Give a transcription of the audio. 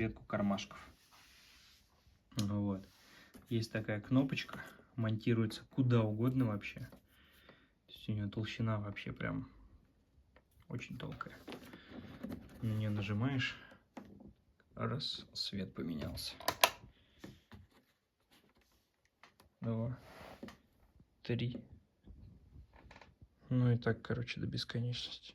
ветку кармашков. Вот. Есть такая кнопочка, монтируется куда угодно вообще. То есть у нее толщина вообще прям очень тонкая. На нее нажимаешь, раз, свет поменялся. 2, 3. Ну и так, короче, до бесконечности.